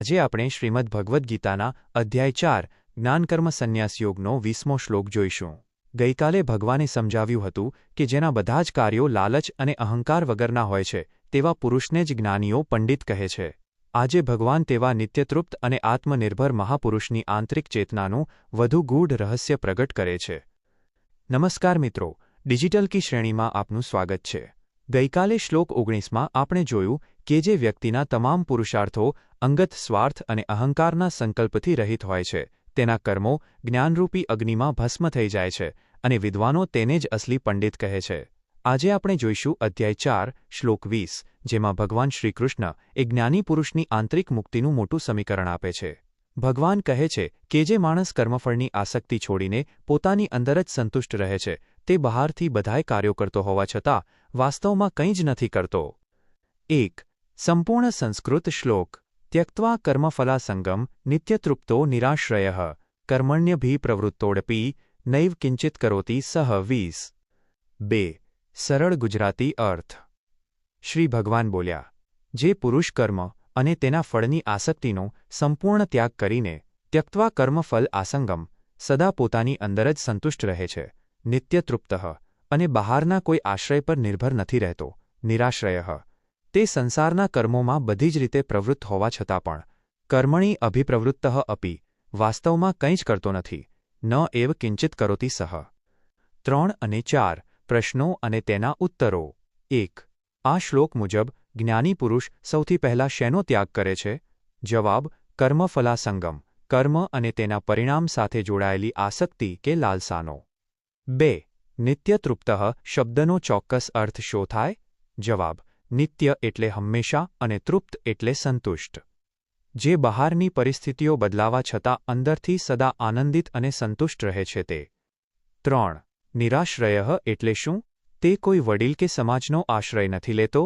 આજે આપણે શ્રીમદ ભગવદ્ ગીતાના અધ્યાય 4 જ્ઞાનકર્મ સંન્યાસ યોગનો 20મો શ્લોક જોઈશું. ગઈકાલે ભગવાને સમજાવ્યું હતું કે જેના બધા જ કાર્યો લાલચ અને અહંકાર વગરના હોય છે તેવા પુરુષને જ જ્ઞાનીઓ પંડિત કહે છે. આજે ભગવાન તેવા નિત્યતૃપ્ત અને આત્મનિર્ભર મહાપુરુષની આંતરિક ચેતનાનું વધુ ગૂઢ રહસ્ય પ્રગટ કરે છે. નમસ્કાર મિત્રો, ડિજિટલ કી શ્રેણીમાં આપનું સ્વાગત છે. ગઈકાલે શ્લોક 19માં આપણે જોયું કે જે વ્યક્તિના તમામ પુરુષાર્થો અંગત સ્વાર્થ અને અહંકારના સંકલ્પથી રહિત હોય છે તેના કર્મો જ્ઞાનરૂપી અગ્નિમાં ભસ્મ થઈ જાય છે અને વિદ્વાનો તેને જ અસલી પંડિત કહે છે. આજે આપણે જોઈશું અધ્યાય 4 શ્લોક 20, જેમાં ભગવાન શ્રીકૃષ્ણ એક જ્ઞાની પુરુષની આંતરિક મુક્તિનું મોટું સમીકરણ આપે છે. ભગવાન કહે છે કે જે માણસ કર્મફળની આસક્તિ છોડીને પોતાની અંદર જ સંતુષ્ટ રહે છે તે બહારથી બધાય કાર્યો કરતો હોવા છતાં વાસ્તવમાં કંઈ જ નથી કરતો. 1. સંપૂર્ણ સંસ્કૃત શ્લોક. ત્યક્ત્વા કર્મફલાસંગમ નિત્યતૃપ્તો નિરાશ્રયઃ કર્મણ્યભિપ્રવૃત્તોડપી નૈવ કિંચિત કરોતિ સહ 20. 2. સરળ ગુજરાતી અર્થ. શ્રી ભગવાન બોલ્યા, જે પુરુષ કર્મ અને તેના ફળની આસક્તિનો સંપૂર્ણ ત્યાગ કરીને ત્યક્ત્વા કર્મફલ આસંગમ સદા પોતાની અંદર જ સંતુષ્ટ રહે છે, નિત્યતૃપ્ત અને બહારના કોઈ આશ્રય પર નિર્ભર નથી રહેતો, નિરાશ્રય તે સંસારના કર્મોમાં બધી જ રીતે પ્રવૃત્ત હોવા છતાં પણ કર્મણી અભિપ્રવૃત્ત અપી વાસ્તવમાં કંઈ જ કરતો નથી, ન એવ કિંચિત કરોતિ સહ. 3 અને 4 પ્રશ્નો અને તેના ઉત્તરો. 1. આ શ્લોક મુજબ જ્ઞાની પુરુષ સૌથી પહેલા શેનો ત્યાગ કરે છે? જવાબ: કર્મફલાસંગમ, કર્મ અને તેના પરિણામ સાથે જોડાયેલી આસક્તિ કે લાલસાનો. 2. નિત્યતૃપ્ત શબ્દનો ચોક્કસ અર્થ શો થાય? જવાબ: નિત્ય એટલે હંમેશા અને તૃપ્ત એટલે સંતુષ્ટ. જે બહારની પરિસ્થિતિઓ બદલાવા છતાં અંદરથી સદા આનંદિત અને સંતુષ્ટ રહે છે તે. 3. નિરાશ્રય એટલે શું? તે કોઈ વડીલ કે સમાજનો આશ્રય નથી લેતો?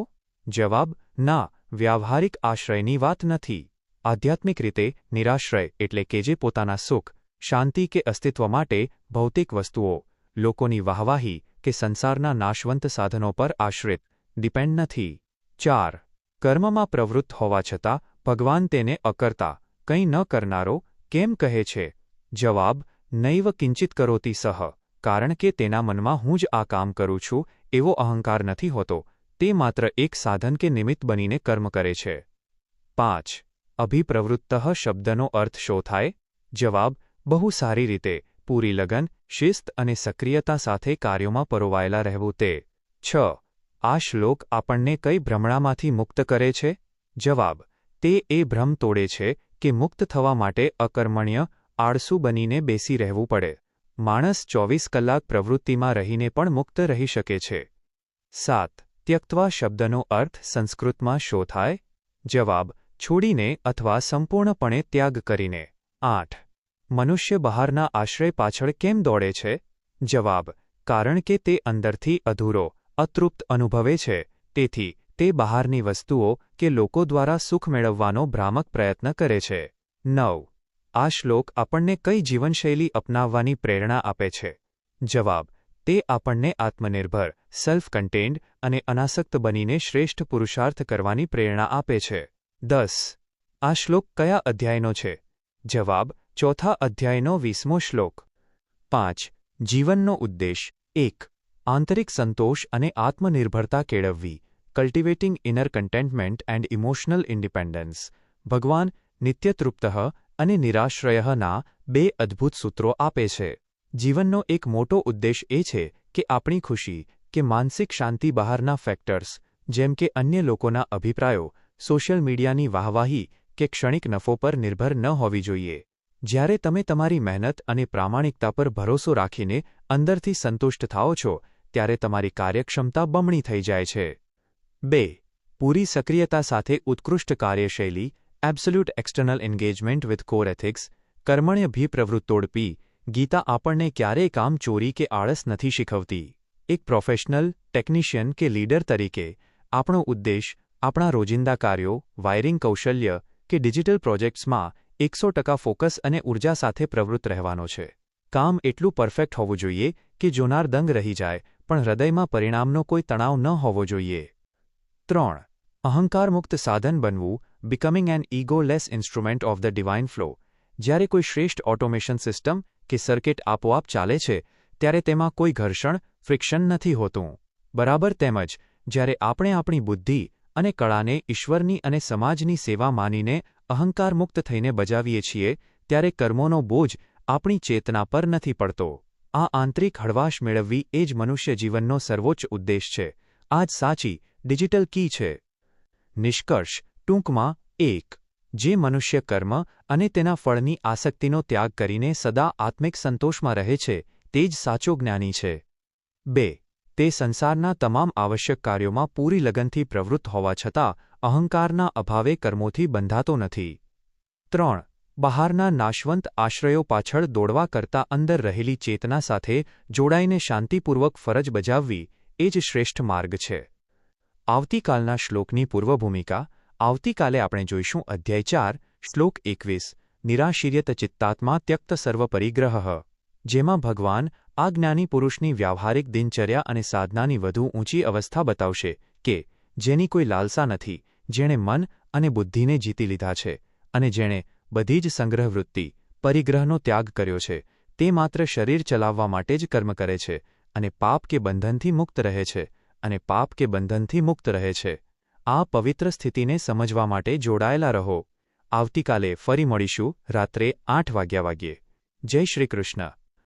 જવાબ: ના, વ્યાવહારિક આશ્રયની વાત નથી. આધ્યાત્મિક રીતે નિરાશ્રય એટલે કે જે પોતાના સુખ, શાંતિ કે અસ્તિત્વ માટે ભૌતિક વસ્તુઓ, લોકોની વાહવાહી કે સંસારના નાશવંત સાધનો પર આશ્રિત ડિપેન્ડ નથી. 4. કર્મમાં પ્રવૃત્ત હોવા છતાં ભગવાન તેને અકર્તા, કંઈ ન કરનારો કેમ કહે છે? જવાબ: નૈવ કિંચિત કરોતિ સહ, કારણ કે તેના મનમાં હું જ આ કામ કરું છું એવો અહંકાર નથી હોતો, તે માત્ર એક સાધન કે નિમિત્ત બનીને કર્મ કરે છે. 5. અભિપ્રવૃત્ત શબ્દનો અર્થ શો થાય? જવાબ: બહુ સારી રીતે, પૂરી લગન, શિસ્ત અને સક્રિયતા સાથે કાર્યોમાં પરોવાયેલા રહેવું તે. 6. આ શ્લોક આપણને કઈ ભ્રમણામાંથી મુક્ત કરે છે? જવાબ: તે એ ભ્રમ તોડે છે કે મુક્ત થવા માટે અકર્મણ્ય, આળસુ બનીને બેસી રહેવું પડે. માણસ 24 કલાક પ્રવૃત્તિમાં રહીને પણ મુક્ત રહી શકે છે. 7. ત્યક્ત્વા શબ્દનો અર્થ સંસ્કૃતમાં શો થાય? જવાબ: છોડીને અથવા સંપૂર્ણપણે ત્યાગ કરીને. 8. મનુષ્ય બહારના આશ્રય પાછળ કેમ દોડે છે? જવાબ: કારણ કે તે અંદરથી અધૂરો, અતૃપ્ત અનુભવે છે, તેથી તે બહારની વસ્તુઓ કે લોકો દ્વારા સુખ મેળવવાનો ભ્રામક પ્રયત્ન કરે છે. 9. આ શ્લોક આપણને કઈ જીવનશૈલી અપનાવવાની પ્રેરણા આપે છે? જવાબ: તે આપણને આત્મનિર્ભર, સેલ્ફ કન્ટેન્ડ અને અનાસક્ત બનીને શ્રેષ્ઠ પુરુષાર્થ કરવાની પ્રેરણા આપે છે. 10. આ શ્લોક કયા અધ્યાયનો છે? જવાબ: 4થા અધ્યાયનો 20મો શ્લોક. 5. જીવનનો ઉદ્દેશ. 1. આંતરિક સંતોષ અને આત્મનિર્ભરતા કેળવવી, cultivating inner contentment and emotional independence. ભગવાન નિત્યતૃપ્ત અને નિરાશ્રયના 2 અદ્ભુત સૂત્રો આપે છે. જીવનનો એક મોટો ઉદ્દેશ એ છે કે આપણી ખુશી કે માનસિક શાંતિ બહારના ફેક્ટર્સ જેમ કે અન્ય લોકોના અભિપ્રાયો, સોશિયલ મીડિયાની વાહવાહી કે ક્ષણિક નફો પર નિર્ભર ન હોવી જોઈએ. જ્યારે તમે તમારી મહેનત અને પ્રામાણિકતા પર ભરોસો રાખીને અંદરથી સંતુષ્ટ થાઓ છો ત્યારે તમારી કાર્યક્ષમતા બમણી થઈ જાય છે. 2. પૂરી સક્રિયતા સાથે ઉત્કૃષ્ટ કાર્યશૈલી, absolute external engagement with core ethics, કર્મણ્યભિપ્રવૃત્તોડપી. ગીતા આપણને ક્યારેય કામ ચોરી કે આળસ નથી શીખવતી. એક પ્રોફેશનલ, ટેકનિશિયન કે લીડર તરીકે આપણો ઉદ્દેશ આપણા રોજિંદા કાર્યો, વાયરિંગ કૌશલ્ય કે ડિજિટલ પ્રોજેક્ટ્સમાં 100% ફોકસ અને ઉર્જા સાથે પ્રવૃત્ત રહેવાનો છે. કામ એટલું પરફેક્ટ હોવું જોઈએ કે જોનાર દંગ રહી જાય, પણ હૃદયમાં પરિણામનો કોઈ તણાવ ન હોવો જોઈએ. 3. અહંકારમુક્ત સાધન બનવું becoming an ego-less instrument of the divine flow. જ્યારે કોઈ શ્રેષ્ઠ ઓટોમેશન સિસ્ટમ કે સર્કિટ આપોઆપ ચાલે છે ત્યારે તેમાં કોઈ ઘર્ષણ ફ્રિક્શન નથી હોતું. બરાબર તેમજ જ્યારે આપણે આપણી બુદ્ધિ અને કળાને ઈશ્વરની અને સમાજની સેવા માનીને અહંકારમુક્ત થઈને બજાવીએ છીએ ત્યારે કર્મોનો બોજ આપણી ચેતના પર નથી પડતો. આ આંતરિક હળવાશ મેળવવી એ જ મનુષ્ય જીવનનો સર્વોચ્ચ ઉદ્દેશ છે. આ જ સાચી ડિજિટલ કી છે. નિષ્કર્ષ ટૂંકમાં 1. જે મનુષ્ય કર્મ અને તેના ફળની આસક્તિનો ત્યાગ કરીને સદા આત્મિક સંતોષમાં રહે છે તે જ સાચો જ્ઞાની છે. 2. તે સંસારના તમામ આવશ્યક કાર્યોમાં પૂરી લગનથી પ્રવૃત્ત હોવા છતાં અહંકારના અભાવે કર્મોથી બંધાતો નથી. 3. બહારના નાશવંત આશ્રયો પાછળ દોડવા કરતાં અંદર રહેલી ચેતના સાથે જોડાઈને શાંતિપૂર્વક ફરજ બજાવવી એ જ શ્રેષ્ઠ માર્ગ છે. આવતીકાલના શ્લોકની પૂર્વભૂમિકા. આવતીકાલે આપણે જોઈશું અધ્યાય 4, શ્લોક 21, નિરાશીર્યત ચિત્તાત્મા ત્યક્ત સર્વ પરિગ્રહ, જેમાં ભગવાન આ જ્ઞાની પુરુષની વ્યાવહારિક દિનચર્યા અને સાધનાની વધુ ઊંચી અવસ્થા બતાવશે કે જેની કોઈ લાલસા નથી, જેણે મન અને બુદ્ધિને જીતી લીધા છે અને જેણે બધી જ સંગ્રહવૃત્તિ પરિગ્રહનો ત્યાગ કર્યો છે. તે માત્ર શરીર ચલાવવા માટે જ કર્મ કરે છે અને પાપ કે બંધનથી મુક્ત રહે છે અને પાપ કે બંધનથી મુક્ત રહે છે. આ પવિત્ર સ્થિતિને સમજવા માટે જોડાયેલા રહો. આવતીકાલે ફરી મળીશું રાત્રે 8 વાગ્યે. જય શ્રી કૃષ્ણ.